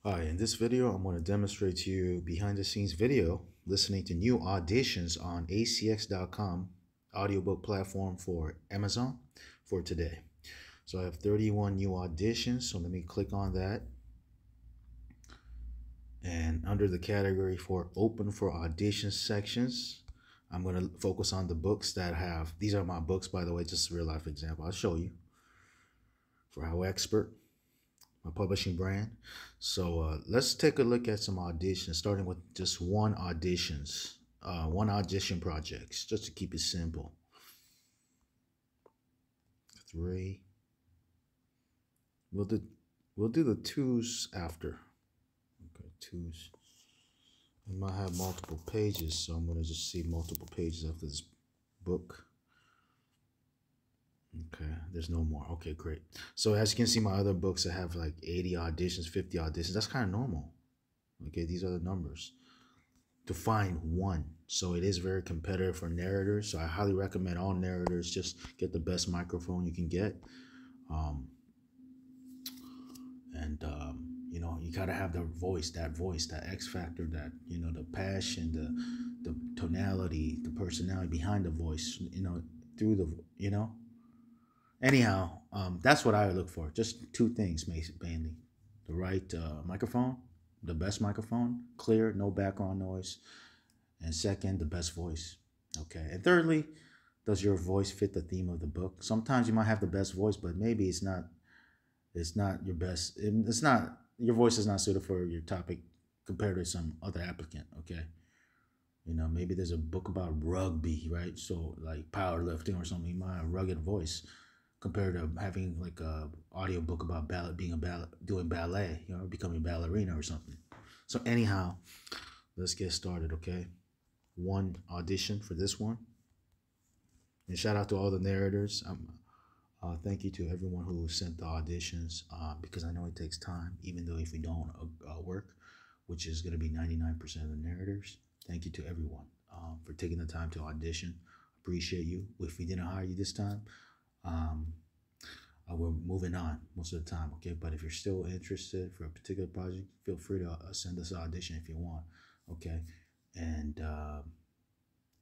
Hi, in this video, I'm going to demonstrate to you behind the scenes video listening to new auditions on ACX.com, audiobook platform for Amazon for today. So I have 31 new auditions. So let me click on that. And under the category for open for audition sections, I'm going to focus on the books that have, these are my books, by the way, just a real life example. I'll show you for HowExpert, my publishing brand. So let's take a look at some auditions, starting with just one audition projects, just to keep it simple. 3. We'll do the twos after. Okay, twos. I might have multiple pages, so I'm gonna just see multiple pages after this book. Okay, there's no more. Okay, great. So as you can see, my other books that have like 80 auditions, 50 auditions, that's kind of normal. Okay, these are the numbers to find one. So it is very competitive for narrators. So I highly recommend all narrators just get the best microphone you can get. You know, you gotta have the voice, that X factor, that, you know, the passion, the tonality, the personality behind the voice, you know, through the, you know. Anyhow, that's what I would look for. Just two things, mainly: the right microphone, the best microphone, clear, no background noise, and second, the best voice. Okay, and thirdly, does your voice fit the theme of the book? Sometimes you might have the best voice, but maybe it's not. It's not your best. It's not, your voice is not suited for your topic compared to some other applicant. Okay, you know, maybe there's a book about rugby, right? So like powerlifting or something. You might have a rugged voice compared to having like a audiobook about doing ballet, you know, becoming a ballerina or something. So anyhow, let's get started, okay? One audition for this one. And shout out to all the narrators. Thank you to everyone who sent the auditions, because I know it takes time, even though if we don't work, which is going to be 99% of the narrators. Thank you to everyone for taking the time to audition. Appreciate you. If we didn't hire you this time, we're moving on most of the time, okay? But if you're still interested for a particular project, feel free to send us an audition if you want, okay? And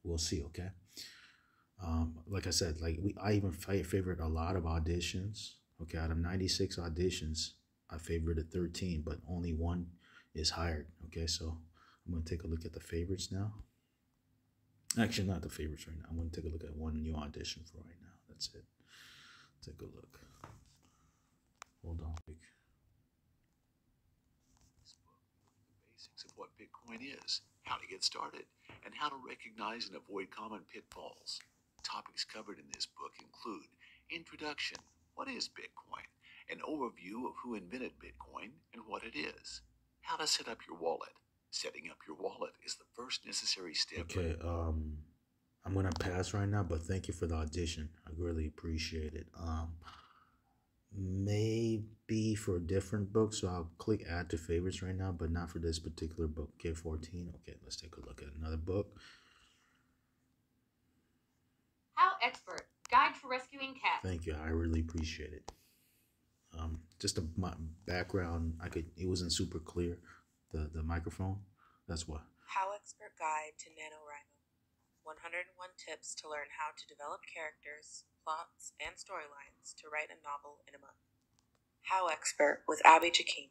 we'll see, okay? Like I said, I even favorite a lot of auditions. Okay, out of 96 auditions, I favorited 13, but only one is hired. Okay, so I'm gonna take a look at the favorites now. Actually, not the favorites right now. I'm gonna take a look at one new audition for right now. That's it. Take a look. Hold on. The basics of what Bitcoin is, how to get started, and how to recognize and avoid common pitfalls. Topics covered in this book include introduction, what is Bitcoin, an overview of who invented Bitcoin and what it is, how to set up your wallet. Setting up your wallet is the first necessary step. Okay, I'm gonna pass right now, but thank you for the audition. I really appreciate it. Maybe for a different book, so I'll click add to favorites right now, but not for this particular book. Okay, 14. Okay, let's take a look at another book. HowExpert, Guide to Rescuing Cats. Thank you. I really appreciate it. Just my background, it wasn't super clear, the microphone. That's why. HowExpert Guide to NaNoWriMo. 101 tips to learn how to develop characters, plots, and storylines to write a novel in a month. HowExpert with Abby Jakim.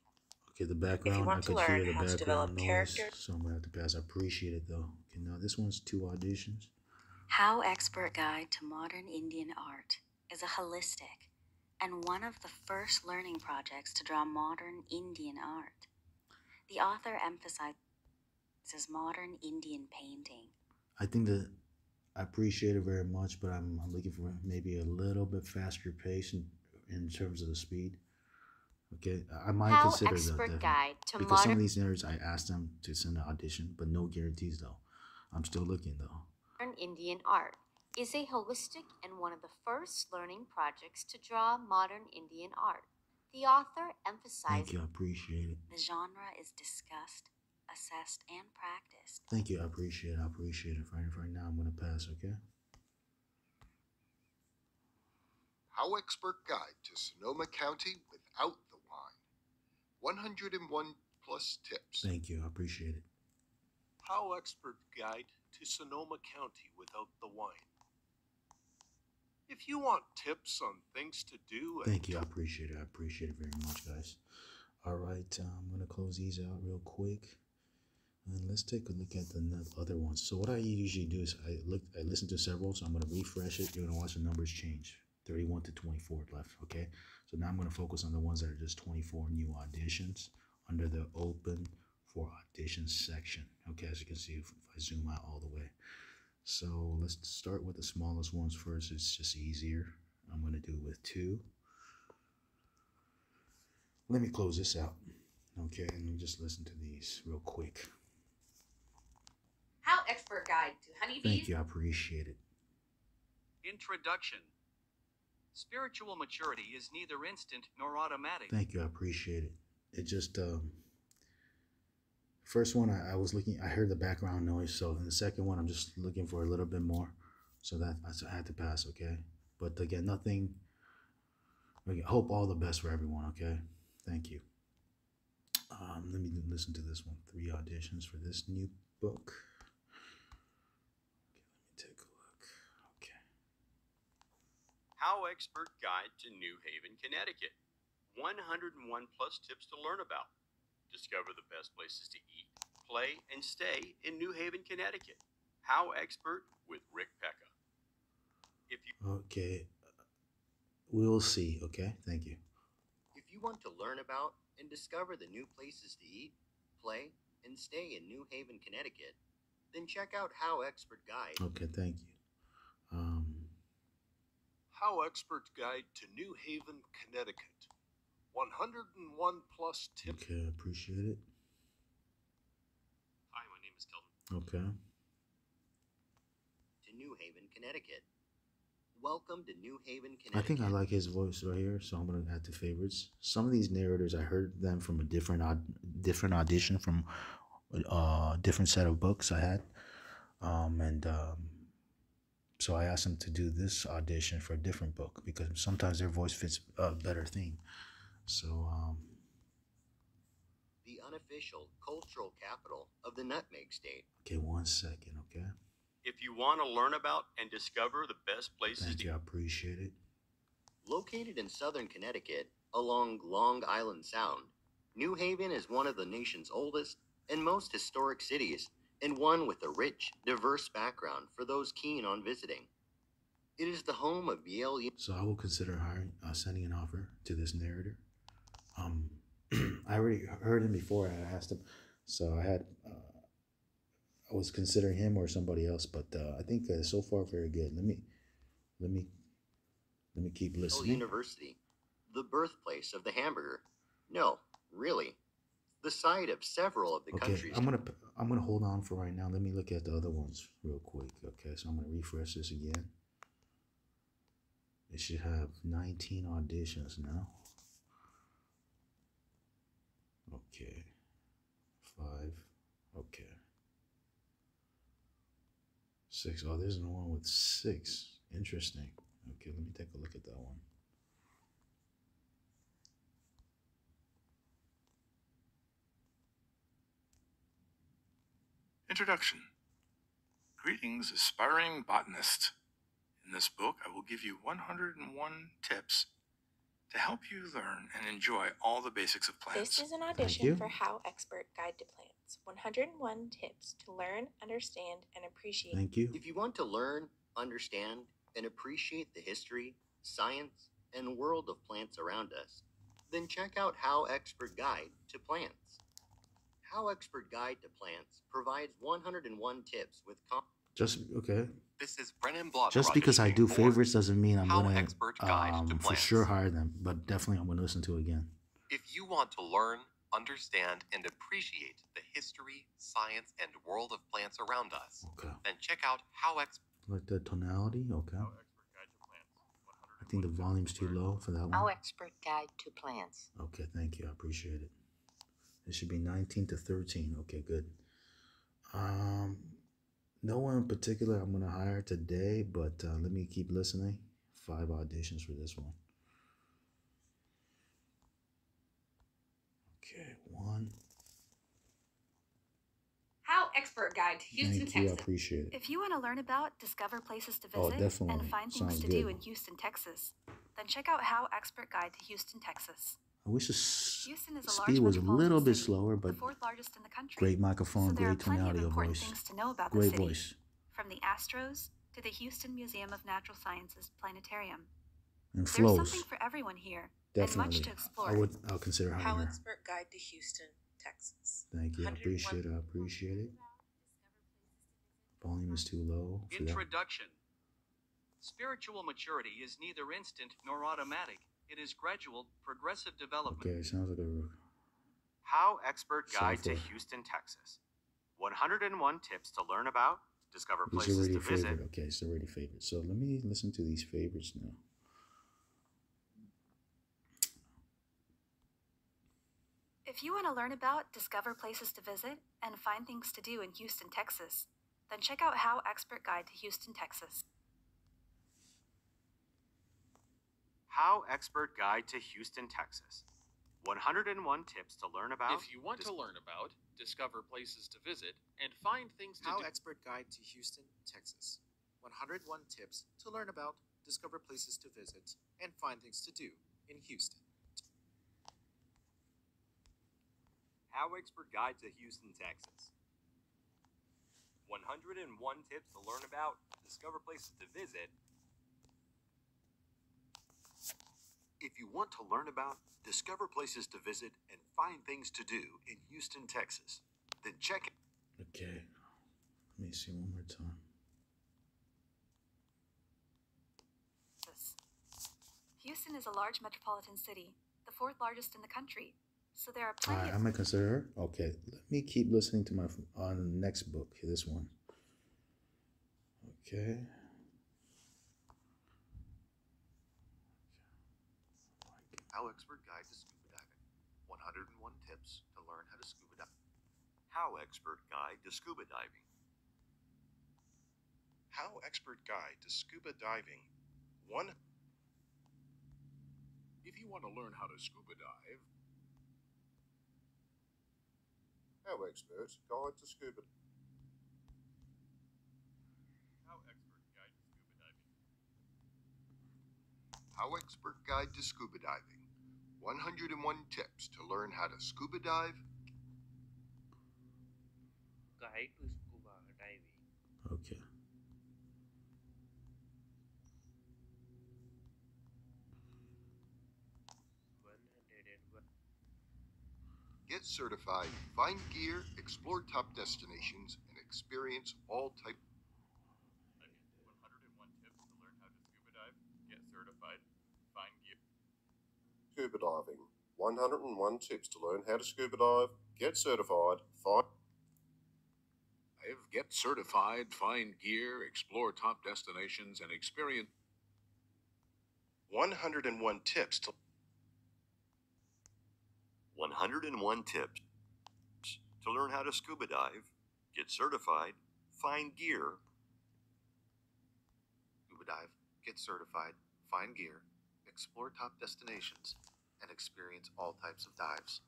Okay, the background, if you want I to could hear learn the how to background develop noise, characters, so I'm gonna have to pass. I appreciate it though. Okay, now this one's 2 auditions. HowExpert Guide to Modern Indian Art is a holistic and one of the first learning projects to draw modern Indian art. The author emphasizes modern Indian painting. I think that I appreciate it very much, but I'm looking for maybe a little bit faster pace in terms of the speed. Okay, I might consider that, Guide to because some of these narrators I asked them to send an audition, but no guarantees though. I'm still looking though. Modern Indian art is a holistic and one of the first learning projects to draw modern Indian art. The author emphasizes Thank you, I appreciate it. The genre is discussed, assessed, and practiced. Thank you, I appreciate it. I appreciate it. Right now, I'm gonna pass. Okay. HowExpert Guide to Sonoma County without the wine. 101 plus tips. Thank you. I appreciate it. HowExpert Guide to Sonoma County without the wine. If you want tips on things to do, Thank you. I appreciate it. I appreciate it very much, guys. All right. I'm going to close these out real quick. And let's take a look at the other ones. So what I usually do is I listen to several, so I'm going to refresh it. You're going to watch the numbers change. 31 to 24 left, okay? So now I'm going to focus on the ones that are just 24 new auditions under the open for auditions section, okay? As you can see, if I zoom out all the way. So let's start with the smallest ones first. It's just easier. I'm going to do it with 2. Let me close this out, okay? And let me just listen to these real quick. HowExpert Guide to Honeybees. Thank you. I appreciate it. Introduction. Spiritual maturity is neither instant nor automatic. Thank you. I appreciate it. It just, first one, I was looking, I heard the background noise. So in the second one, I'm just looking for a little bit more. So that I had to pass, okay? But again, nothing, okay, hope all the best for everyone, okay? Thank you. Let me listen to this one. 3 auditions for this new book. Okay, let me take a look. Okay. HowExpert Guide to New Haven, Connecticut. 101 plus tips to learn about. Discover the best places to eat, play, and stay in New Haven, Connecticut. HowExpert with Rick Pecca. If you Okay. We'll see, okay? Thank you. If you want to learn about and discover the new places to eat, play, and stay in New Haven, Connecticut, then check out HowExpert Guide. Okay, thank you. HowExpert Guide to New Haven, Connecticut. 101 plus tips. Okay, appreciate it. Hi, my name is Tilden. Okay. To New Haven, Connecticut. Welcome to New Haven, Connecticut. I think I like his voice right here, so I'm gonna add to favorites. Some of these narrators, I heard them from a different audition from a different set of books I had, so I asked them to do this audition for a different book because sometimes their voice fits a better theme. So the unofficial cultural capital of the Nutmeg State. okay, 1 second, okay. If you want to learn about and discover the best places Thank to you, I appreciate it. Located in southern Connecticut along Long Island Sound, New Haven is one of the nation's oldest and most historic cities, and one with a rich, diverse background for those keen on visiting. It is the home of Yale. So I will consider sending an offer to this narrator. I already heard him before. I asked him, so I was considering him or somebody else, but I think so far very good. Let me keep listening. University, the birthplace of the hamburger. No, really, the site of several of the countries. I'm gonna hold on for right now. Let me look at the other ones real quick. Okay, so I'm gonna refresh this again. It should have 19 auditions now. Okay, 5. Okay, 6. Oh, there's one with 6. Interesting. Okay, let me take a look at that one. Introduction. Greetings, aspiring botanist. In this book, I will give you 101 tips to help you learn and enjoy all the basics of plants. This is an audition for HowExpert Guide to Plants. 101 tips to learn, understand, and appreciate. Thank you. If you want to learn, understand, and appreciate the history, science, and world of plants around us, then check out HowExpert Guide to Plants. HowExpert Guide to Plants provides 101 tips with okay. This is Brennan Block. Just because I do favorites doesn't mean I'm gonna Guide to for Plants. sure hire them, but definitely I'm gonna listen to it again. If you want to learn, understand, and appreciate the history, science, and world of plants around us, Okay. then check out HowExpert. Like the tonality, okay. I think the volume's too low for that one. HowExpert Guide to Plants. Okay, thank you. I appreciate it. It should be 19 to 13. Okay, good. No one in particular I'm gonna hire today, but let me keep listening. 5 auditions for this one. Okay, 1. Expert Guide to Houston, Thank you. I Texas. appreciate it. If you want to learn about, discover places to Oh, visit, definitely. and find things Sounds to good. do in Houston, Texas, then check out HowExpert Guide to Houston, Texas. I wish the Houston is a speed large was a metropolitan little bit city, slower, the but fourth largest in the country. great microphone, So there are great plenty of tonality of important voice. things to know about Great the city, voice. from the Astros to the Houston Museum of Natural Sciences Planetarium. And There's flows. something for everyone here, and much Definitely. to explore. I'll consider hiring her. HowExpert Guide to Houston, Texas. Thank you. I 101 appreciate it. I appreciate it. Volume is too low for that. Introduction. Spiritual maturity is neither instant nor automatic. It is gradual, progressive development. Okay, sounds like a HowExpert Guide to Software. Houston, Texas. 101 tips to learn about, discover It's places already to visit. favorite. Okay, it's already favorite. So let me listen to these favorites now. If you want to learn about, discover places to visit, and find things to do in Houston, Texas, then check out HowExpert Guide to Houston, Texas. HowExpert Guide to Houston, Texas. 101 tips to learn about. If you want to learn about, discover places to visit, and find things to do. HowExpert Guide to Houston, Texas. 101 tips to learn about, discover places to visit, and find things to do in Houston. HowExpert Guide to Houston, Texas. 101 tips to learn about, discover places to visit. If you want to learn about, discover places to visit, and find things to do in Houston, Texas, then check it. Okay. Let me see one more time. Houston is a large metropolitan city, the fourth largest in the country. So there are All plenty right, of... I'm gonna consider her. Okay, let me keep listening to my on the next book. This one. Okay. HowExpert Guide to Scuba Diving. 101 tips to learn how to scuba dive. HowExpert Guide to Scuba Diving. HowExpert Guide to Scuba Diving. If you want to learn how to scuba dive, HowExpert Guide to Scuba. HowExpert Guide to Scuba Diving. 101 tips to learn how to scuba dive. Guide to Scuba Diving. Okay. Get certified, find gear, explore top destinations, and experience all types. 101 tips to learn how to scuba dive, get certified, find gear. Scuba diving. 101 tips to learn how to scuba dive, get certified, Get certified, find gear, explore top destinations, and experience 101 tips to 101 tips to learn how to scuba dive, get certified, find gear. Scuba dive, get certified, find gear, explore top destinations, and experience all types of dives.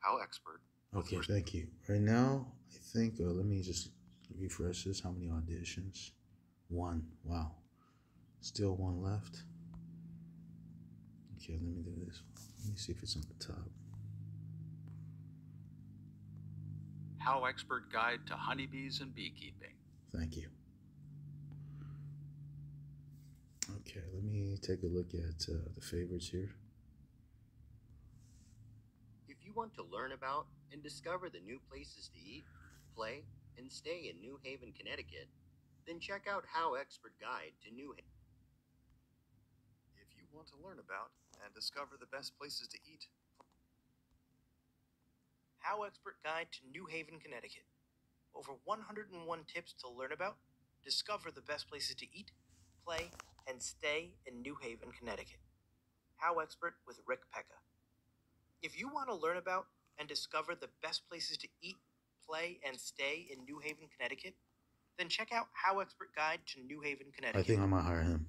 HowExpert. Okay, thank you. Right now, I think, let me just refresh this. How many auditions? 1. Wow. Still 1 left. Okay, let me do this. Let me see if it's on the top. HowExpert Guide to Honeybees and Beekeeping. Thank you. Okay, let me take a look at the favorites here. If you want to learn about and discover the new places to eat, play, and stay in New Haven, Connecticut, then check out HowExpert Guide to New Haven. If you want to learn about and discover the best places to eat, HowExpert Guide to New Haven, Connecticut. Over 101 tips to learn about, discover the best places to eat, play, and stay in New Haven, Connecticut. HowExpert with Rick Pecca. If you want to learn about and discover the best places to eat, play, and stay in New Haven, Connecticut, then check out HowExpert Guide to New Haven, Connecticut. I think I might hire him.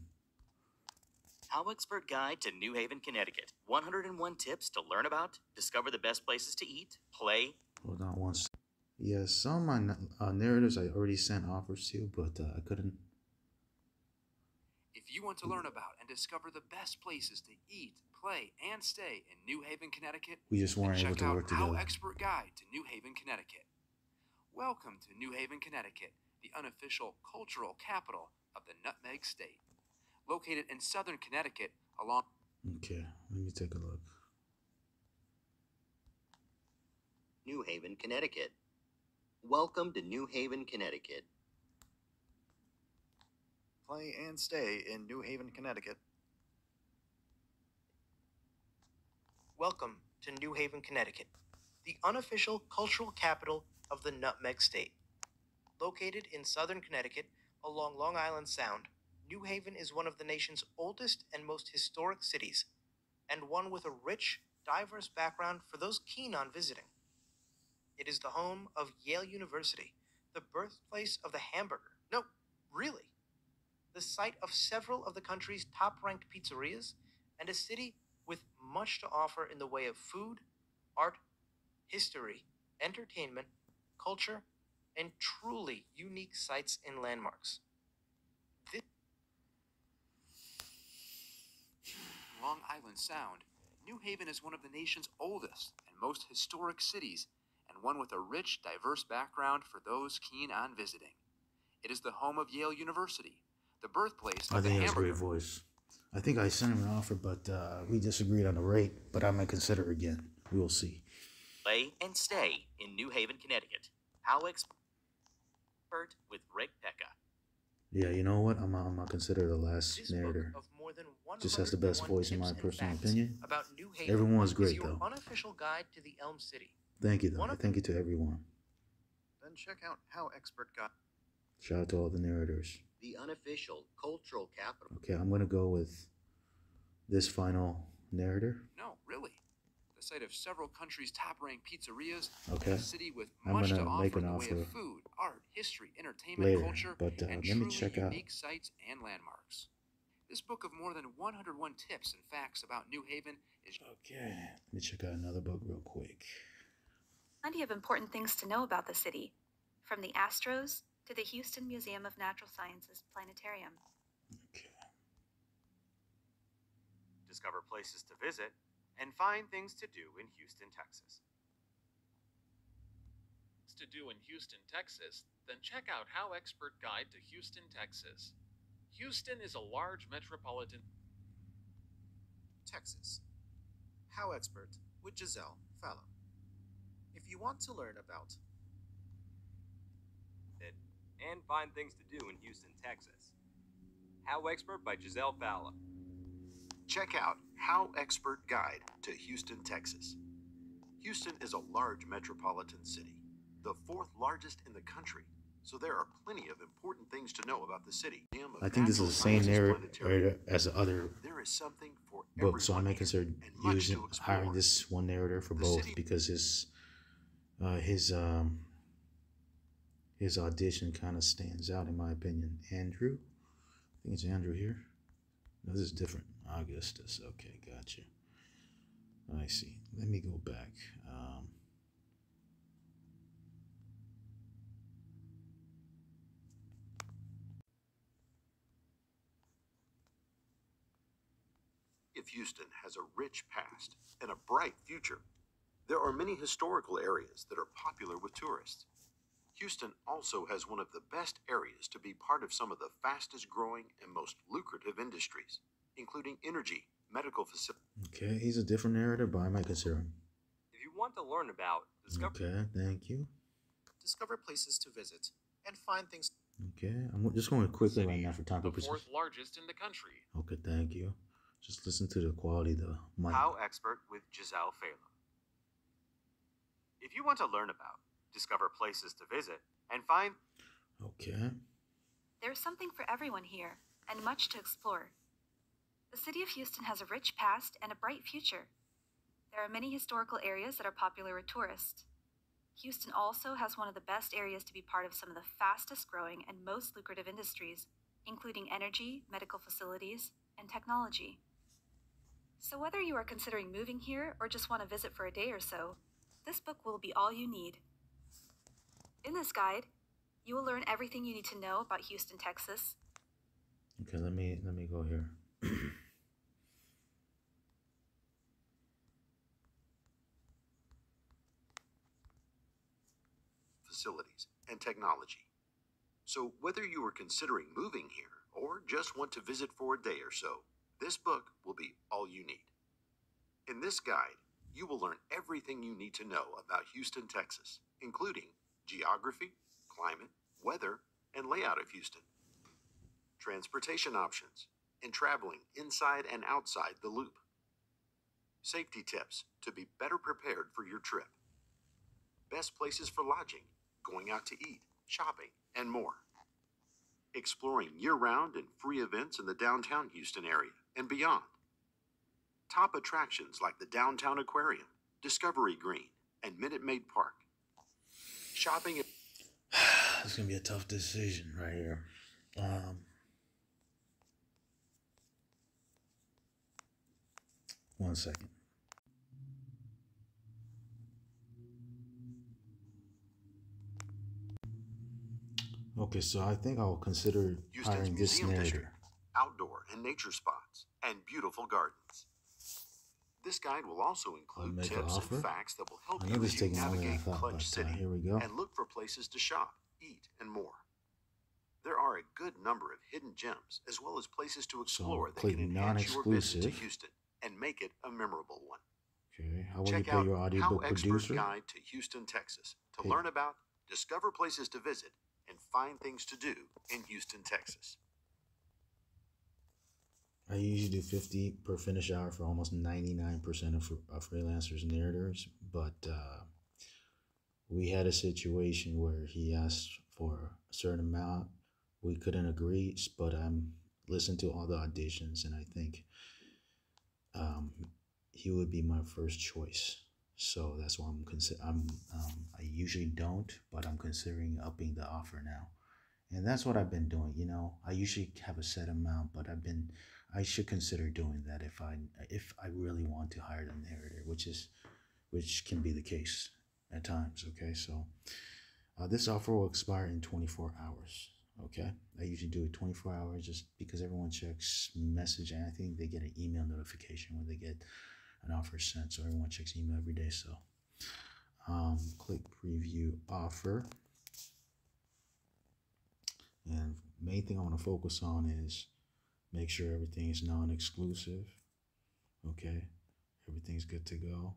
HowExpert Guide to New Haven, Connecticut. 101 tips to learn about, discover the best places to eat, play. Hold on one second. Yeah, some of my narrators I already sent offers to, but I couldn't. If you want to learn about and discover the best places to eat, play, and stay in New Haven, Connecticut, We just then weren't able check to out work together. HowExpert Guide to New Haven, Connecticut. Welcome to New Haven, Connecticut, the unofficial cultural capital of the Nutmeg State. Located in southern Connecticut along... Okay, let me take a look. New Haven, Connecticut. Welcome to New Haven, Connecticut. Play and stay in New Haven, Connecticut. Welcome to New Haven, Connecticut, the unofficial cultural capital of the Nutmeg State. Located in southern Connecticut along Long Island Sound, New Haven is one of the nation's oldest and most historic cities, and one with a rich, diverse background for those keen on visiting. It is the home of Yale University, the birthplace of the hamburger. No, really. The site of several of the country's top-ranked pizzerias, and a city with much to offer in the way of food, art, history, entertainment, culture, and truly unique sites and landmarks. Long Island Sound, New Haven is one of the nation's oldest and most historic cities, and one with a rich, diverse background for those keen on visiting. It is the home of Yale University, the birthplace I of the think he has a hamburger. great voice. I think I sent him an offer, but we disagreed on the rate. But I might consider again. We will see. Play and stay in New Haven, Connecticut. HowExpert with Rick Pecca. Yeah, you know what? I'm gonna consider the last narrator. Just has the best voice in my personal opinion. About New Haven Everyone was is great your though. unofficial guide to the Elm City. Thank you though. Thank you to everyone. Then check out HowExpert Guide. Shout out to all the narrators. The unofficial cultural capital. Okay, I'm gonna go with this final narrator. No, really. The site of several countries' top-ranked pizzerias, Okay. and a city with I'm much to gonna offer make in an the way offer of food, art, history, entertainment, later, culture, but and let me truly check out. unique sites and landmarks. This book of more than 101 tips and facts about New Haven is... Okay, let me check out another book real quick. Plenty of important things to know about the city, from the Astros to the Houston Museum of Natural Sciences Planetarium. Discover places to visit and find things to do in Houston, Texas. To do in Houston, Texas, then check out HowExpert Guide to Houston, Texas. Houston is a large metropolitan... Texas. HowExpert with Giselle Fallow. If you want to learn about it and find things to do in Houston, Texas. HowExpert by Giselle Fallow. Check out HowExpert Guide to Houston, Texas. Houston is a large metropolitan city, the fourth largest in the country, so there are plenty of important things to know about the city. I think this is the same narrator as the other There is something for book, so I may consider hiring this one narrator for both because his audition kind of stands out in my opinion. Andrew, I think it's Andrew here. No, this is different. Augustus. Okay, gotcha. I see. Let me go back. If Houston has a rich past and a bright future, there are many historical areas that are popular with tourists. Houston also has one of the best areas to be part of some of the fastest growing and most lucrative industries, including energy, medical facilities. Okay, he's a different narrator, but I might consider him. If you want to learn about Okay, thank you. discover places to visit and find things. Okay, I'm just going quickly right now for time the purposes. fourth largest in the country. Okay, thank you. Just listen to the quality of the mic. HowExpert with Giselle Fallow. If you want to learn about, discover places to visit, and find... Okay. There's something for everyone here, and much to explore. The city of Houston has a rich past and a bright future. There are many historical areas that are popular with tourists. Houston also has one of the best areas to be part of some of the fastest growing and most lucrative industries, including energy, medical facilities, and technology. So whether you are considering moving here or just want to visit for a day or so, this book will be all you need. In this guide, you will learn everything you need to know about Houston, Texas. Okay, let me go here. Facilities and technology. So whether you are considering moving here or just want to visit for a day or so, this book will be all you need. In this guide, you will learn everything you need to know about Houston, Texas, including geography, climate, weather, and layout of Houston, transportation options, and traveling inside and outside the loop, safety tips to be better prepared for your trip, best places for lodging, going out to eat, shopping, and more, exploring year-round and free events in the downtown Houston area and beyond, top attractions like the Downtown Aquarium, Discovery Green, and Minute Maid Park, shopping. It's gonna be a tough decision right here. One second. Okay, so I think I'll consider Houston's hiring this Museum narrator. District, outdoor and nature spots, and beautiful gardens. This guide will also include make an tips offer. and facts that will help I know you this as you taking longer than I navigate thought, Clutch but City here we go. and look for places to shop, eat, and more. There are a good number of hidden gems as well as places to explore that click can enhance your visit to non-exclusive. Houston and make it a memorable one. Okay, how will you Check pay out your audiobook HowExpert producer? Guide to Houston, Texas to Hey. learn about, discover places to visit, and find things to do in Houston, Texas. I usually do 50 per finish hour for almost 99% of freelancers and narrators, but we had a situation where he asked for a certain amount. We couldn't agree, but listened to all the auditions, and I think he would be my first choice. So that's why I usually don't, but I'm considering upping the offer now. And that's what I've been doing. I usually have a set amount, but I should consider doing that if I really want to hire the narrator, which can be the case at times. Okay, so this offer will expire in 24 hours. Okay, I usually do it 24 hours just because everyone checks message, and I think they get an email notification when they get an offer sent. So everyone checks email every day. So click preview offer. And main thing I want to focus on is make sure everything is non-exclusive. Okay, everything's good to go.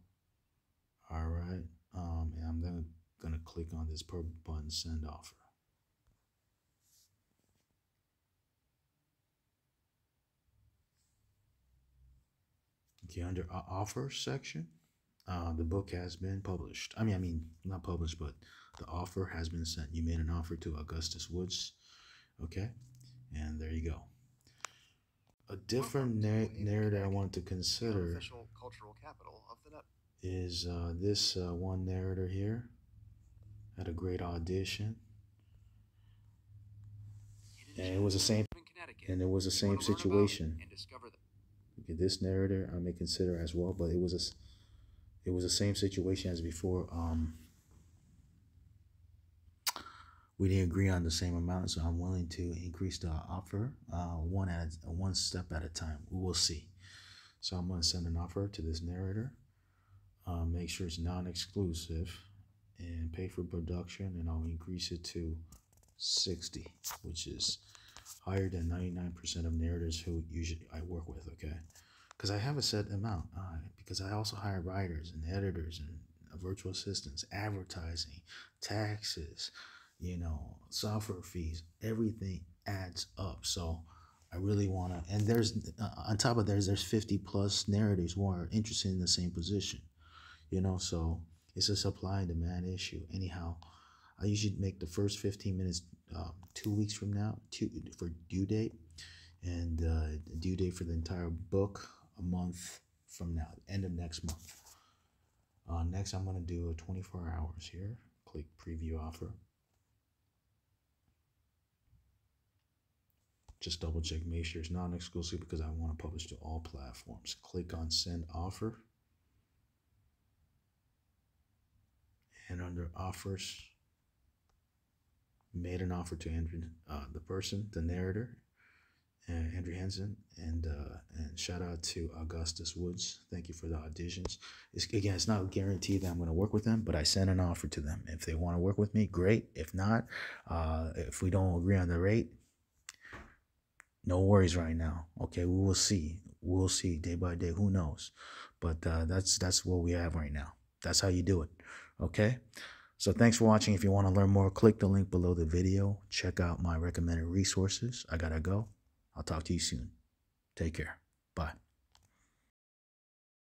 All right, and I'm then gonna click on this purple button, send offer. Okay, under offer section, the book has been published. I mean, not published, but the offer has been sent. You made an offer to Augustus Woods. Okay, and there you go. A different narrator I want to consider cultural capital of the net. is this one narrator here. Had a great audition, and it was the same. And it was the same situation. Okay, this narrator I may consider as well, but it was the same situation as before. We didn't agree on the same amount, so I'm willing to increase the offer one step at a time. We will see. So I'm going to send an offer to this narrator. Make sure it's non-exclusive and pay for production, and I'll increase it to 60, which is higher than 99% of narrators who usually I work with. Okay, because I have a set amount. Because I also hire writers and editors and virtual assistants, advertising, taxes, software fees, everything adds up. So I really want to, and there's, on top of there's 50 plus narrators who are interested in the same position, so it's a supply and demand issue. Anyhow, I usually make the first 15 minutes 2 weeks from now for due date, and due date for the entire book a month from now, end of next month. Next, I'm going to do a 24 hours here. Click preview offer. Just double check, make sure it's non-exclusive because I want to publish to all platforms. Click on send offer. And under offers, made an offer to Andrew, the person, the narrator, Andrew Hansen, and shout out to Augustus Woods. Thank you for the auditions. It's not guaranteed that I'm going to work with them, but I sent an offer to them. If they want to work with me, great. If not, if we don't agree on the rate, no worries right now. Okay, we will see. We'll see day by day. Who knows? But that's what we have right now. That's how you do it. Okay. So thanks for watching. If you want to learn more, click the link below the video. Check out my recommended resources. I gotta go. I'll talk to you soon. Take care. Bye.